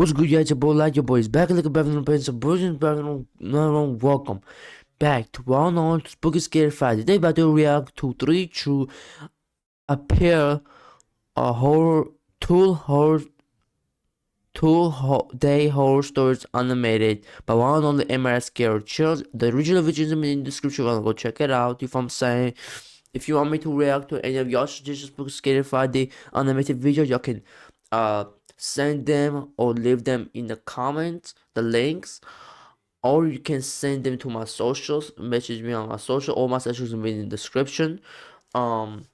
What's good, yeah, it's your boy, like your boys back like a Bevan Prince of Bruises, welcome back to Well Known Spooky Scary Friday. Today, about to react to three true, a pair, a horror, two horror, day horror stories animated by one on the MRS Scare Chills. The original video is in the description, I'll go check it out. If I'm saying, if you want me to react to any of your suggestions for Scary Friday animated videos, you can send them or leave them in the comments, the links, or you can send them to my socials, message me on my social. All my socials will be in the description. Don't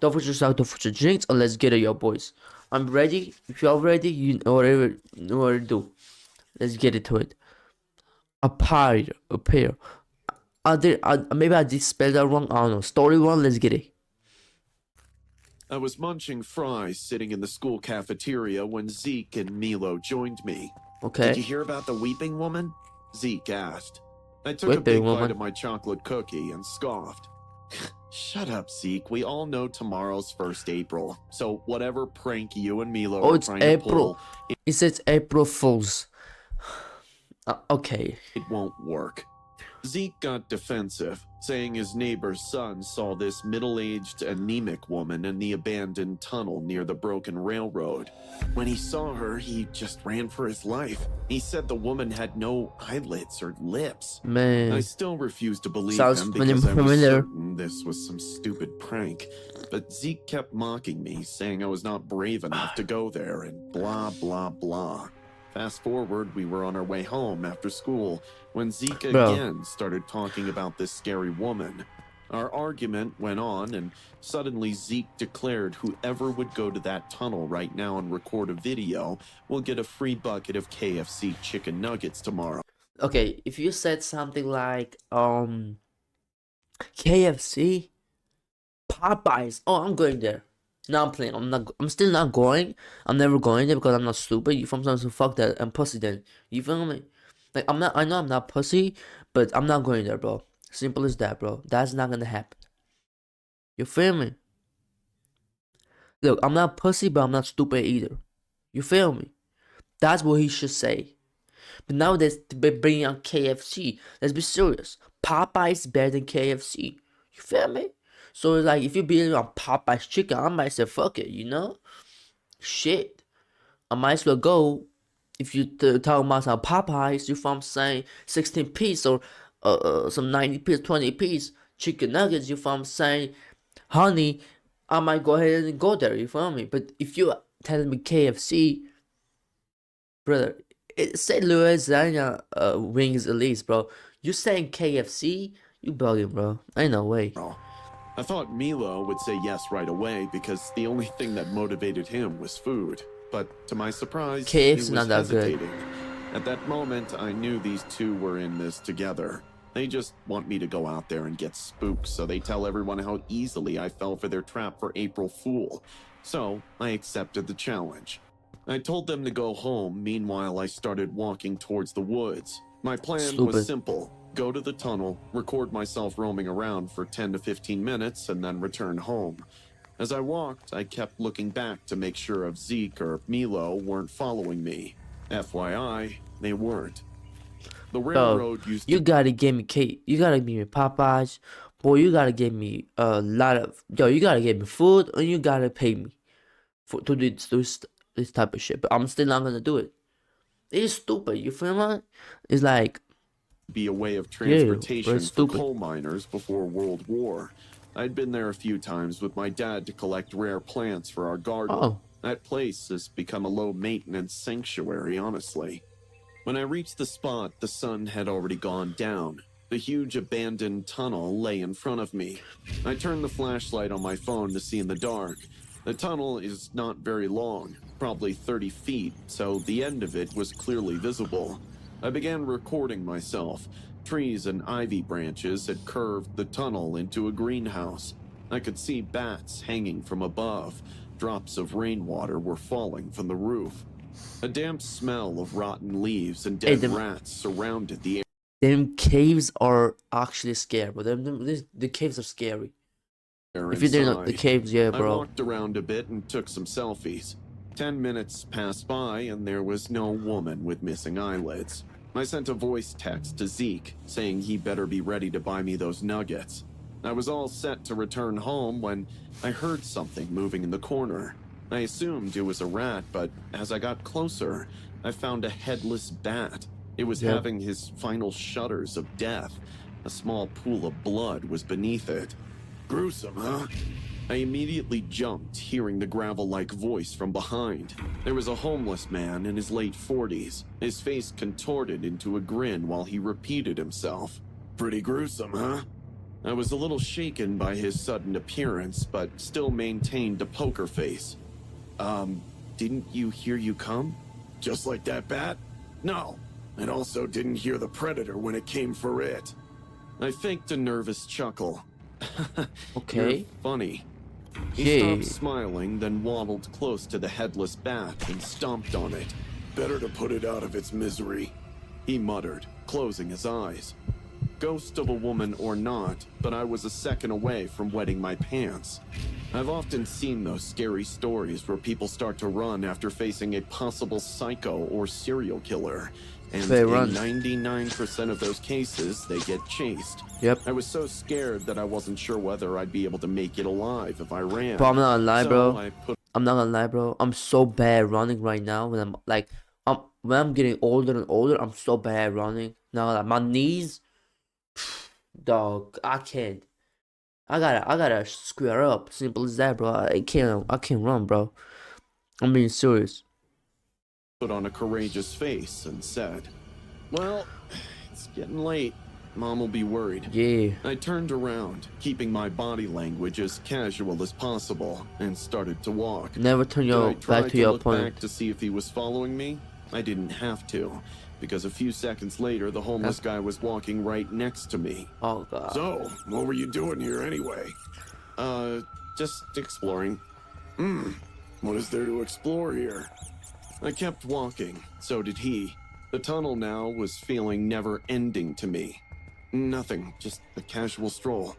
forget to start, don't forget to drinks, and let's get it, yo boys. I'm ready. If you're ready, you know what to do. Let's get into it. A pair. Maybe I did spell that wrong. I don't know. Story one. Let's get it. I was munching fries sitting in the school cafeteria when Zeke and Milo joined me. Okay. Did you hear about the weeping woman? Zeke asked. I took a Weeping big woman. bite of my chocolate cookie and scoffed. Shut up, Zeke. We all know tomorrow's 1st April. So whatever prank you and Milo Oh, are it's trying April. to pull, It says April Fools. Okay. it won't work. Zeke got defensive, saying his neighbor's son saw this middle-aged, anemic woman in the abandoned tunnel near the broken railroad. When he saw her, he just ran for his life. He said the woman had no eyelids or lips. Man. I still refused to believe Sounds him because I was familiar. certain this was some stupid prank. But Zeke kept mocking me, saying I was not brave enough to go there and blah, blah, blah. Fast forward, we were on our way home after school when Zeke again started talking about this scary woman. Our argument went on, and suddenly Zeke declared whoever would go to that tunnel right now and record a video will get a free bucket of KFC chicken nuggets tomorrow. Okay, if you said something like KFC, Popeyes, oh, I'm going there. No, I'm playing. I'm still not going. I'm never going there because I'm not stupid. You from something, so fuck that. I'm pussy then. You feel me? Like I'm not. I know I'm not pussy, but I'm not going there, bro. Simple as that, bro. That's not gonna happen. You feel me? Look, I'm not pussy, but I'm not stupid either. You feel me? That's what he should say. But nowadays, they bringing out KFC. Let's be serious. Popeyes better than KFC. You feel me? So it's like if you're being on Popeye's chicken, I might say fuck it, you know? Shit. I might as well go. If you talk about some Popeyes, you from saying 16 piece or some 90 piece, 20 piece chicken nuggets, you from saying honey, I might go ahead and go there, you feel me? But if you telling me KFC, brother, it's St. Louisiana wings at least, bro. You saying KFC? You bugging, bro. Ain't no way. I thought Milo would say yes right away because the only thing that motivated him was food. But to my surprise, he KFC was not that good. hesitating. At that moment, I knew these two were in this together. They just want me to go out there and get spooked, so they tell everyone how easily I fell for their trap for April Fool. So I accepted the challenge. I told them to go home. Meanwhile, I started walking towards the woods. My plan was simple. Go to the tunnel, record myself roaming around for 10 to 15 minutes, and then return home. As I walked, I kept looking back to make sure if Zeke or Milo weren't following me. FYI, they weren't. The railroad used to... You gotta give me cake. You gotta give me Popeyes. Boy, you gotta give me a lot of... Yo, you gotta give me food, and you gotta pay me to do this type of shit. But I'm still not gonna do it. It's stupid, you feel me? It's like... be a way of transportation for stupid. coal miners before World War. I'd been there a few times with my dad to collect rare plants for our garden. Oh. That place has become a low-maintenance sanctuary, honestly. When I reached the spot, the sun had already gone down. The huge abandoned tunnel lay in front of me. I turned the flashlight on my phone to see in the dark. The tunnel is not very long, probably 30 feet, so the end of it was clearly visible. I began recording myself. Trees and ivy branches had curved the tunnel into a greenhouse. I could see bats hanging from above. Drops of rainwater were falling from the roof. A damp smell of rotten leaves and dead rats surrounded the area. Them caves are actually scary, but the caves are scary. If you didn't know the caves, yeah, bro. I walked around a bit and took some selfies. 10 minutes passed by and there was no woman with missing eyelids. I sent a voice text to Zeke saying he better be ready to buy me those nuggets. I was all set to return home when I heard something moving in the corner. I assumed it was a rat, but as I got closer, I found a headless bat. It was Yep. having his final shudders of death. A small pool of blood was beneath it. Gruesome, huh? I immediately jumped, hearing the gravel-like voice from behind. There was a homeless man in his late 40s, his face contorted into a grin while he repeated himself. Pretty gruesome, huh? I was a little shaken by his sudden appearance, but still maintained a poker face. Didn't you hear you come? Just like that bat? No. And also didn't hear the predator when it came for it. I faked a nervous chuckle. Okay. You're funny. He Yeah. stopped smiling, then waddled close to the headless bat and stomped on it. Better to put it out of its misery, he muttered, closing his eyes. Ghost of a woman or not, but I was a second away from wetting my pants. I've often seen those scary stories where people start to run after facing a possible psycho or serial killer. And They in run. 99% of those cases, they get chased. Yep. I was so scared that I wasn't sure whether I'd be able to make it alive if I ran. Bro, I'm not gonna lie, So bro. I put I'm not gonna lie, bro. I'm so bad running right now. When I'm getting older and older, I'm so bad running. Now, like my knees, dog, I can't. I gotta square up. Simple as that, bro. I can't run, bro. I'm being serious. on a courageous face and said, "Well, it's getting late. Mom will be worried." Yeah. I turned around, keeping my body language as casual as possible, and started to walk. Never turn Did your I try back to to your look back opponent. to see if he was following me? I didn't have to, because a few seconds later, the homeless guy was walking right next to me. Oh god. So, what were you doing here anyway? Just exploring. What is there to explore here? I kept walking, so did he. The tunnel now was feeling never-ending to me. Nothing, just a casual stroll.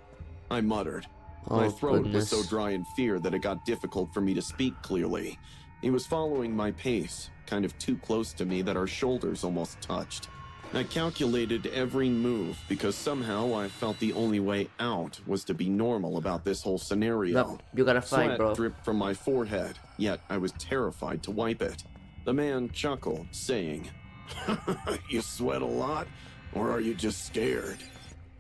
I muttered. My Oh throat was so goodness. dry in fear that it got difficult for me to speak clearly. He was following my pace, kind of too close to me that our shoulders almost touched. I calculated every move because somehow I felt the only way out was to be normal about this whole scenario. Yep, you gotta fight, Sweat bro. dripped from my forehead, yet I was terrified to wipe it. The man chuckled, saying, "You sweat a lot, or are you just scared?"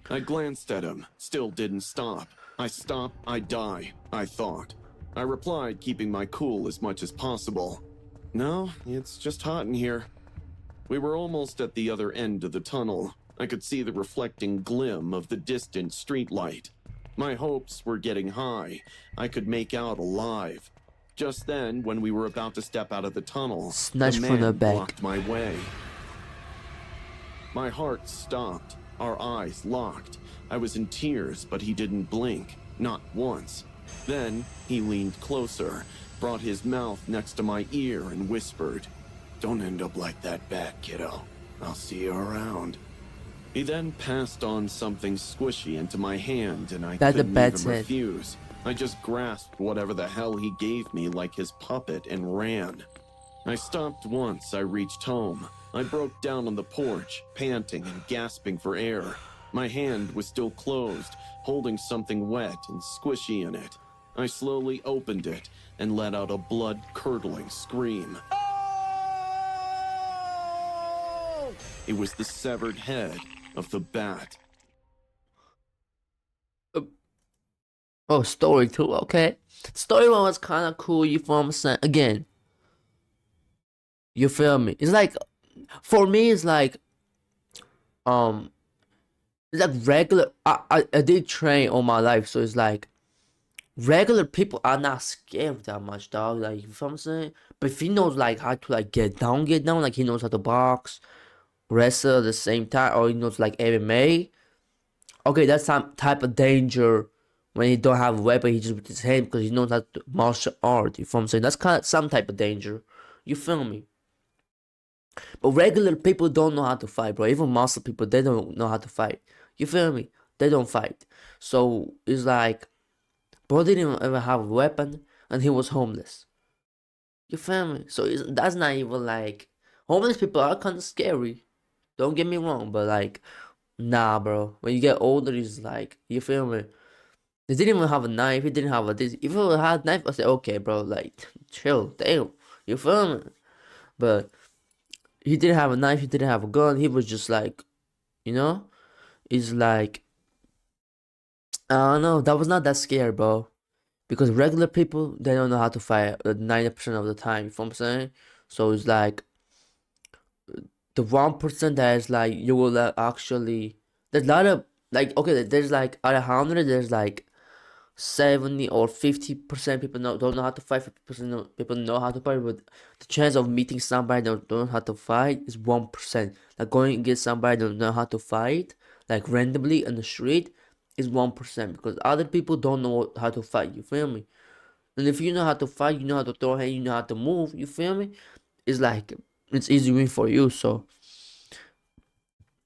I glanced at him, still didn't stop. I stop, I die, I thought. I replied, keeping my cool as much as possible. "No, it's just hot in here." We were almost at the other end of the tunnel. I could see the reflecting glim of the distant streetlight. My hopes were getting high. I could make out alive. Just then, when we were about to step out of the tunnel, Snatch the from the man back. blocked my way. My heart stopped. Our eyes locked. I was in tears, but he didn't blink. Not once. Then, he leaned closer, brought his mouth next to my ear, and whispered, "Don't end up like that bat, kiddo. I'll see you around." He then passed on something squishy into my hand, and I That's the couldn't bat even said. refuse. I just grasped whatever the hell he gave me like his puppet and ran. I stopped once I reached home. I broke down on the porch, panting and gasping for air. My hand was still closed, holding something wet and squishy in it. I slowly opened it and let out a blood-curdling scream. It was the severed head of the bat. Oh, story 2, okay. Story 1 was kind of cool, you feel what I'm saying? Again, you feel me? It's like, for me, it's like regular. I did train all my life, so it's like regular people are not scared that much, dog. Like, you feel what I'm saying? But if he knows like how to like get down, like he knows how to box, wrestle at the same time, or he knows like MMA. Okay, that's some type of danger when he don't have a weapon. He just with his hand because he knows how to martial art. You feel what I'm saying? That's kind of some type of danger. You feel me? But regular people don't know how to fight, bro. Even muscle people, they don't know how to fight. You feel me? They don't fight. So it's like, bro didn't even have a weapon, and he was homeless. You feel me? So that's not even like homeless people are kind of scary. Don't get me wrong, but like, nah, bro. When you get older, it's like you feel me. They didn't even have a knife. He didn't have a this. If he had a knife, I said, okay, bro, like chill, damn. You feel me? But he didn't have a knife. He didn't have a gun. He was just like, you know, it's like I don't know. That was not that scary, bro. Because regular people they don't know how to fight 90% of the time. You feel what I'm saying? So it's like the 1% that is like you will actually. There's a lot of like okay. There's like out of 100, there's like 70 or 50% people don't know how to fight. 50% people know how to fight, but the chance of meeting somebody that don't know how to fight is 1%. Like going against somebody that don't know how to fight, like randomly on the street, is 1% because other people don't know how to fight. You feel me? And if you know how to fight, you know how to throw hand, you know how to move. You feel me? It's like it's easy win for you. So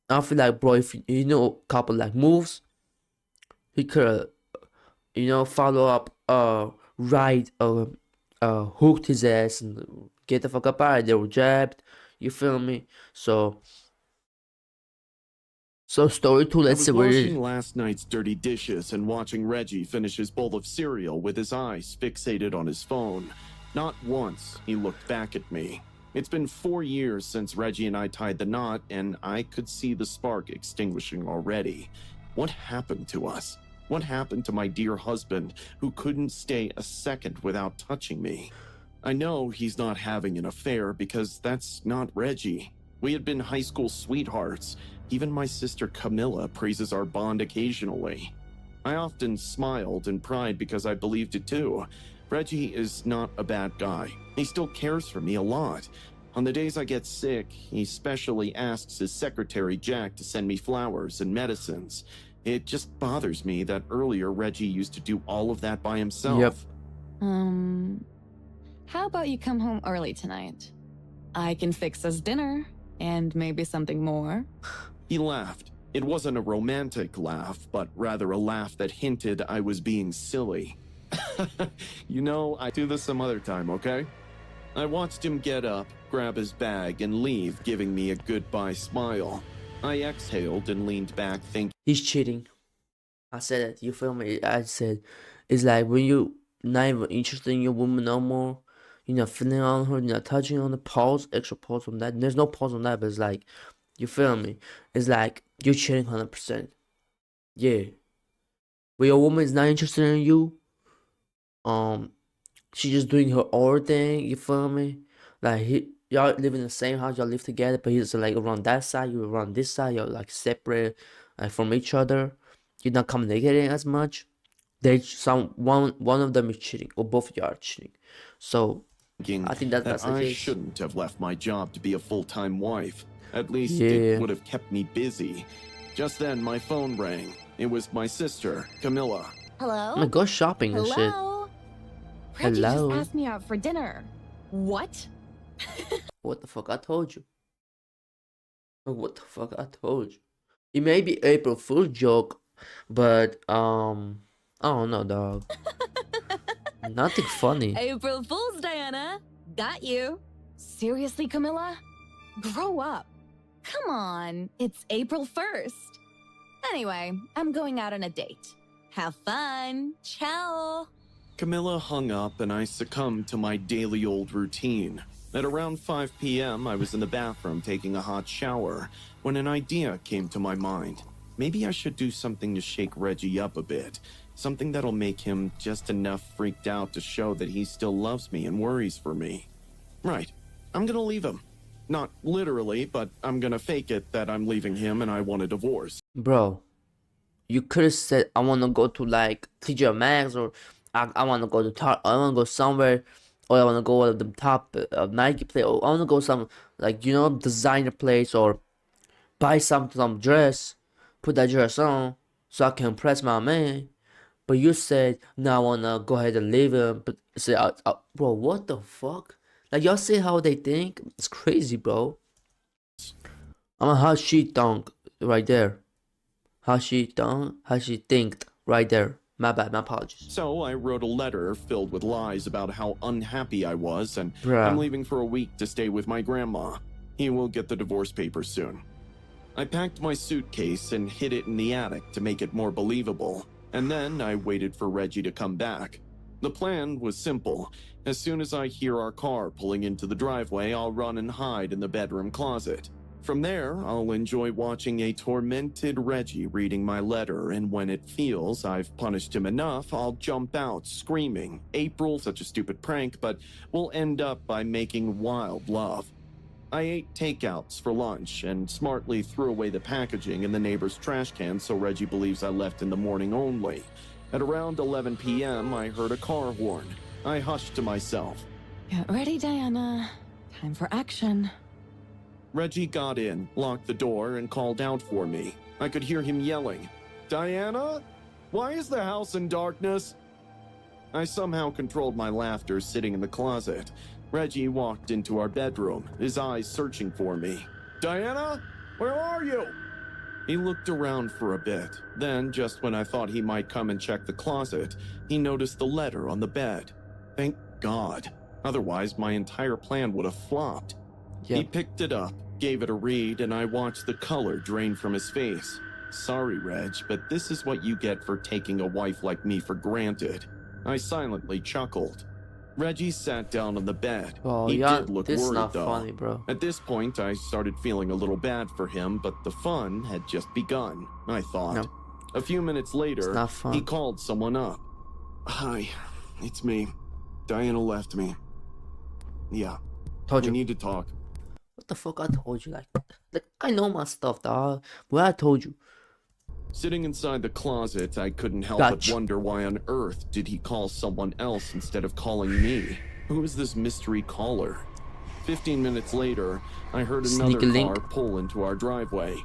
I feel like, bro, if you know a couple like moves, he could follow up, right, hooked his ass and get the fuck up out of there, jabbed. You feel me? So story two, I let's see was where it washing is. last night's dirty dishes and watching Reggie finish his bowl of cereal with his eyes fixated on his phone. Not once he looked back at me. It's been 4 years since Reggie and I tied the knot, and I could see the spark extinguishing already. What happened to us? What happened to my dear husband who couldn't stay a second without touching me? I know he's not having an affair because that's not Reggie. We had been high school sweethearts. Even my sister Camilla praises our bond occasionally. I often smiled in pride because I believed it too. Reggie is not a bad guy. He still cares for me a lot. On the days I get sick, he specially asks his secretary Jack to send me flowers and medicines. It just bothers me that earlier Reggie used to do all of that by Yep. himself. How about you come home early tonight? I can fix us dinner and maybe something more. He laughed. It wasn't a romantic laugh, but rather a laugh that hinted I was being silly. I do this some other time, okay? I watched him get up, grab his bag, and leave, giving me a goodbye smile. I exhaled and leaned back, thinking. He's cheating. I said it. You feel me? I said it's like when you not even interested in your woman no more. You're not feeling on her. You're not touching on the pause. Extra pause on that. There's no pause on that, but it's like you feel me? It's like you're cheating 100%. Yeah. When your woman is not interested in you, she just doing her own thing. You feel me? Like y'all live in the same house, y'all live together, but he's like around that side, you around this side, you're like separate, like from each other. You're not communicating as much. One of them is cheating, or both of you are cheating. So I think that's That the I case. shouldn't have left my job to be a full-time wife. At least Yeah. it would have kept me busy. Just then, my phone rang. It was my sister, Camilla. Hello? I'm gonna go shopping and shit. Hello? Reggie Hello? just asked me out for dinner. What? What the fuck I told you? What the fuck I told you? It may be April Fool's joke, but I don't know, dog. Nothing funny. April Fool's, Diana. Got you. Seriously, Camilla? Grow up. Come on, it's April 1st. Anyway, I'm going out on a date. Have fun. Ciao. Camilla hung up and I succumbed to my daily old routine. At around 5 p.m., I was in the bathroom taking a hot shower when an idea came to my mind. Maybe I should do something to shake Reggie up a bit. Something that'll make him just enough freaked out to show that he still loves me and worries for me. Right. I'm gonna leave him. Not literally, but I'm gonna fake it that I'm leaving him and I want a divorce. Bro, you could have said, I want to go to like TJ Maxx, or I want to go to I want to go somewhere, or I want to go to the top Nike place, or I want to go some like designer place, or buy some dress, put that dress on so I can impress my man. But you said, no, I want to go ahead and leave him. But say, bro, what the fuck? Like, y'all see how they think? It's crazy, bro. I'm a how she thunk right there. How she think right there. My bad, my apologies. So I wrote a letter filled with lies about how unhappy I was, and Bruh. I'm leaving for a week to stay with my grandma. He will get the divorce papers soon. I packed my suitcase and hid it in the attic to make it more believable, and then I waited for Reggie to come back. The plan was simple. As soon as I hear our car pulling into the driveway, I'll run and hide in the bedroom closet. From there, I'll enjoy watching a tormented Reggie reading my letter, and when it feels I've punished him enough, I'll jump out screaming, "April, such a stupid prank," but we'll end up by making wild love. I ate takeouts for lunch and smartly threw away the packaging in the neighbor's trash can so Reggie believes I left in the morning only. At around 11 p.m., I heard a car horn. I hushed to myself. Get ready, Diana. Time for action. Reggie got in, locked the door, and called out for me. I could hear him yelling, "Diana? Why is the house in darkness?" I somehow controlled my laughter sitting in the closet. Reggie walked into our bedroom, his eyes searching for me. "Diana? Where are you?" He looked around for a bit. Then, just when I thought he might come and check the closet, he noticed the letter on the bed. Thank God. Otherwise, my entire plan would have flopped. He Yep. picked it up, gave it a read, and I watched the color drain from his face. "Sorry, Reg, but this is what you get for taking a wife like me for granted." I silently chuckled. Reggie sat down on the bed. Oh, He yeah, did look this is worried, not though. funny, bro. At this point, I started feeling a little bad for him, but the fun had just begun, I thought. No. A few minutes later, It's not fun. he called someone up. "Hi, it's me. Diana left me. Yeah, Told we you. need to talk." What the fuck? I told you. Like I know my stuff, dog. But I told you. Sitting inside the closet, I couldn't help Gotcha. but wonder why on earth did he call someone else instead of calling me? Who is this mystery caller? 15 minutes later, I heard another Sneaky link. car pull into our driveway.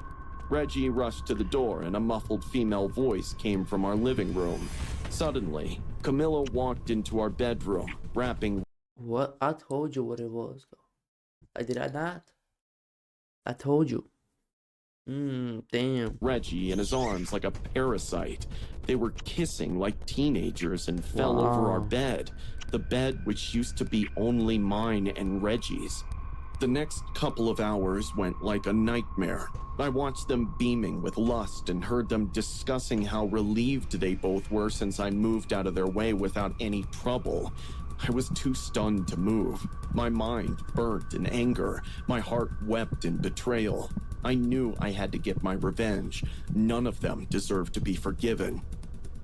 Reggie rushed to the door and a muffled female voice came from our living room. Suddenly, Camilla walked into our bedroom, wrapping What? I told you what it was. Did I not? I told you. Damn. Reggie in his arms like a parasite. They were kissing like teenagers and fell over our Wow. bed. The bed which used to be only mine and Reggie's. The next couple of hours went like a nightmare. I watched them beaming with lust and heard them discussing how relieved they both were since I moved out of their way without any trouble. I was too stunned to move. My mind burnt in anger. My heart wept in betrayal. I knew I had to get my revenge. None of them deserved to be forgiven.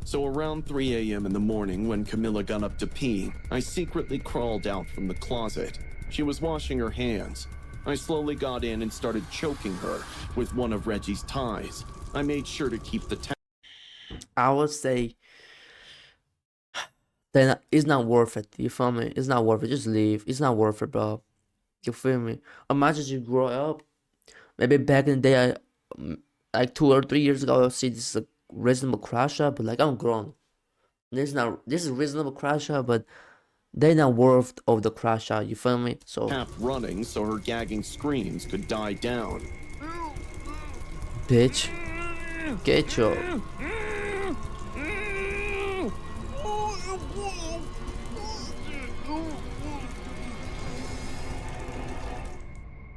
So around 3 a.m. in the morning, when Camilla got up to pee, I secretly crawled out from the closet. She was washing her hands. I slowly got in and started choking her with one of Reggie's ties. I made sure to keep the I would say then it's not worth it. You feel me? It's not worth it. Just leave. It's not worth it, bro. You feel me? Imagine you grow up. Maybe back in the day, like 2 or 3 years ago, I would see this is a reasonable crash out, but like I'm grown. This is reasonable crash out, but they're not worth of the crash out. You feel me? So tap running so her gagging screams could die down. bitch, get your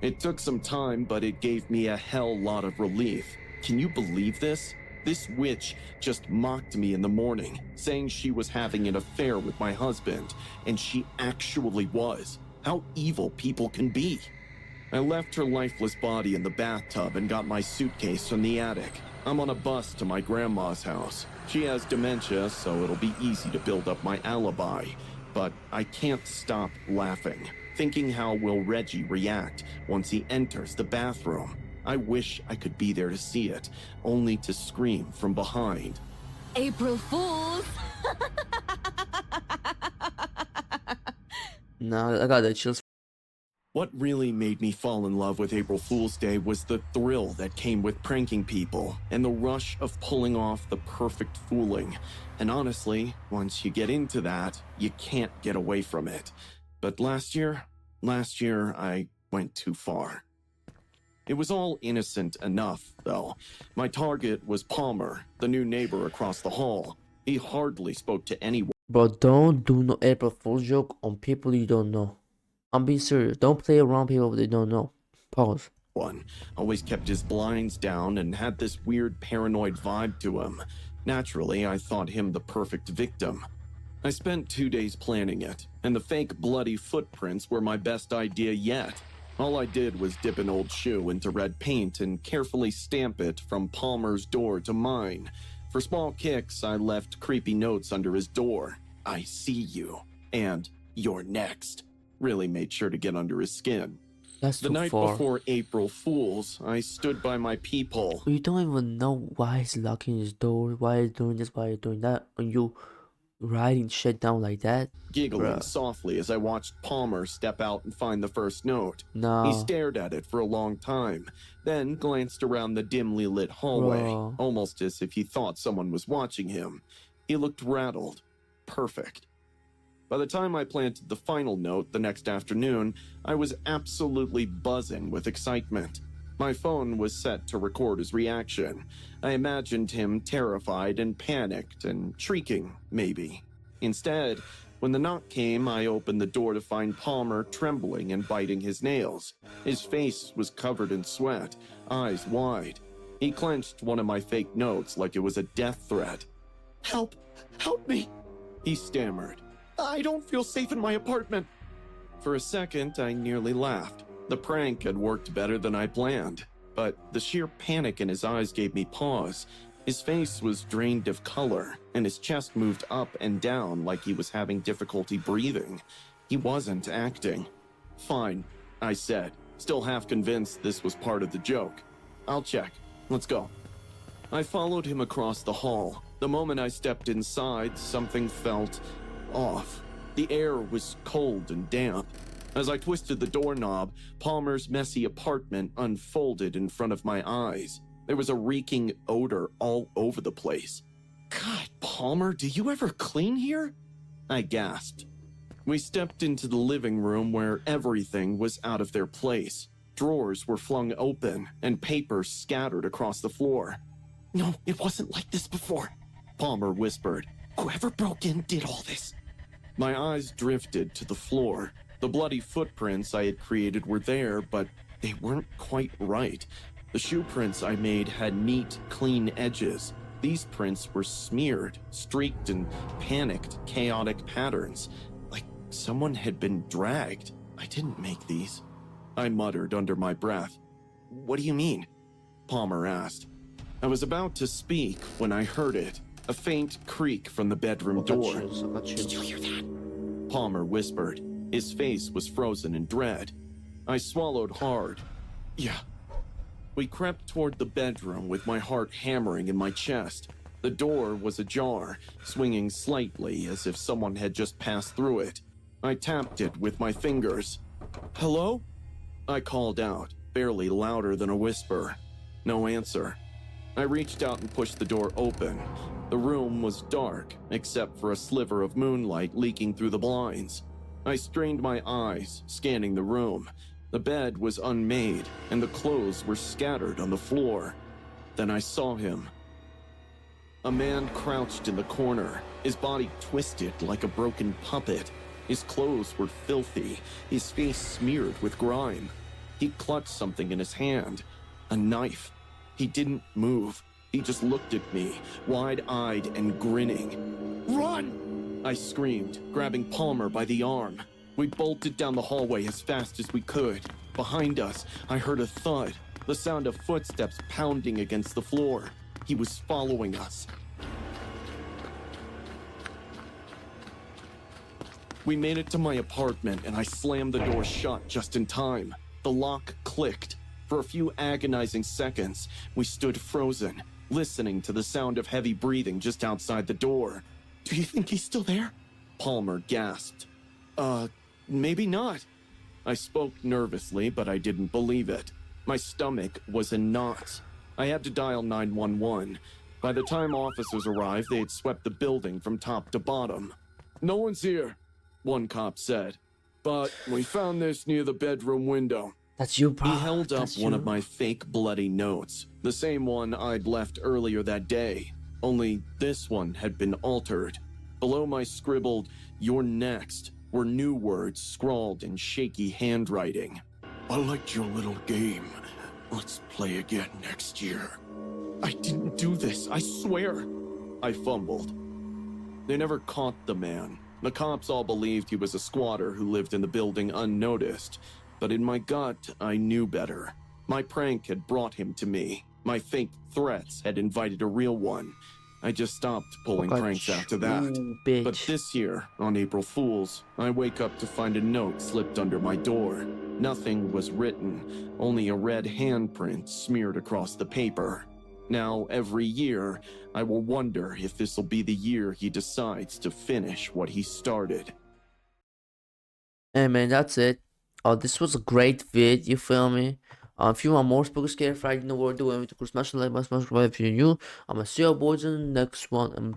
It took some time, but it gave me a hell lot of relief. Can you believe this? This witch just mocked me in the morning, saying she was having an affair with my husband, and she actually was. How evil people can be. I left her lifeless body in the bathtub and got my suitcase from the attic. I'm on a bus to my grandma's house. She has dementia, so it'll be easy to build up my alibi. But I can't stop laughing, thinking how will Reggie react once he enters the bathroom. I wish I could be there to see it, only to scream from behind. April Fools! no. I got the chills. What really made me fall in love with April Fool's Day was the thrill that came with pranking people and the rush of pulling off the perfect fooling. And honestly, once you get into that, you can't get away from it. But last year, I went too far. It was all innocent enough, though. My target was Palmer, the new neighbor across the hall. He hardly spoke to anyone. Bro, don't do no April Fool's joke on people you don't know. I'm being serious. Don't play around people they don't know. Pause. Always kept his blinds down and had this weird paranoid vibe to him. Naturally, I thought him the perfect victim. I spent 2 days planning it, and the fake bloody footprints were my best idea yet. All I did was dip an old shoe into red paint and carefully stamp it from Palmer's door to mine. For small kicks, I left creepy notes under his door. I see you, and you're next. Really made sure to get under his skin. That's The too night far. before April Fool's, I stood by my peephole. You don't even know why he's locking his door, why he's doing this, why he's doing that. When you writing shit down like that, Giggling bruh. softly as I watched Palmer step out and find the first note. No. He stared at it for a long time, then glanced around the dimly lit hallway, Bro. almost as if he thought someone was watching him. He looked rattled. Perfect. By the time I planted the final note the next afternoon, I was absolutely buzzing with excitement. My phone was set to record his reaction. I imagined him terrified and panicked and shrieking, maybe. Instead, when the knock came, I opened the door to find Palmer trembling and biting his nails. His face was covered in sweat, eyes wide. He clenched one of my fake notes like it was a death threat. "Help! Help me!" he stammered. "I don't feel safe in my apartment." For a second, I nearly laughed. The prank had worked better than I planned, but the sheer panic in his eyes gave me pause. His face was drained of color, and his chest moved up and down like he was having difficulty breathing. He wasn't acting. "Fine," I said, still half convinced this was part of the joke. "I'll check. Let's go." I followed him across the hall. The moment I stepped inside, something felt off. The air was cold and damp. As I twisted the doorknob, Palmer's messy apartment unfolded in front of my eyes. There was a reeking odor all over the place. "God, Palmer, do you ever clean here?" I gasped. We stepped into the living room where everything was out of their place. Drawers were flung open and papers scattered across the floor. "No, it wasn't like this before," Palmer whispered. "Whoever broke in did all this." My eyes drifted to the floor. The bloody footprints I had created were there, but they weren't quite right. The shoe prints I made had neat, clean edges. These prints were smeared, streaked, and panicked, chaotic patterns. Like someone had been dragged. "I didn't make these," I muttered under my breath. "What do you mean?" Palmer asked. I was about to speak when I heard it. A faint creak from the bedroom door. Did you hear that? Palmer whispered. His face was frozen in dread. I swallowed hard. "Yeah." We crept toward the bedroom with my heart hammering in my chest. The door was ajar, swinging slightly as if someone had just passed through it. I tapped it with my fingers. "Hello?" I called out, barely louder than a whisper. No answer. I reached out and pushed the door open. The room was dark, except for a sliver of moonlight leaking through the blinds. I strained my eyes, scanning the room. The bed was unmade, and the clothes were scattered on the floor. Then I saw him. A man crouched in the corner, his body twisted like a broken puppet. His clothes were filthy, his face smeared with grime. He clutched something in his hand, a knife. He didn't move. He just looked at me, wide-eyed and grinning. "Run!" I screamed, grabbing Palmer by the arm. We bolted down the hallway as fast as we could. Behind us, I heard a thud, the sound of footsteps pounding against the floor. He was following us. We made it to my apartment, and I slammed the door shut just in time. The lock clicked. For a few agonizing seconds, we stood frozen, listening to the sound of heavy breathing just outside the door. "Do you think he's still there?" Palmer gasped. Maybe not." I spoke nervously, but I didn't believe it. My stomach was in knots. I had to dial 911. By the time officers arrived, they had swept the building from top to bottom. "No one's here," one cop said. "But we found this near the bedroom window." That's you, bro. He held up That's one you. of my fake bloody notes, the same one I'd left earlier that day. Only this one had been altered. Below my scribbled, "You're next," were new words scrawled in shaky handwriting. "I liked your little game. Let's play again next year." "I didn't do this, I swear," I fumbled. They never caught the man. The cops all believed he was a squatter who lived in the building unnoticed. But in my gut, I knew better. My prank had brought him to me. My fake threats had invited a real one. I just stopped pulling pranks after that. Bitch. But this year, on April Fool's, I wake up to find a note slipped under my door. Nothing was written, only a red handprint smeared across the paper. Now, every year, I will wonder if this'll be the year he decides to finish what he started. Hey man, that's it. This was a great vid, you feel me? If you want more Spooky Scary Friday, you know what we're doing. Smash the like button, smash the subscribe if you're new. I'm gonna see you boys in the next one, and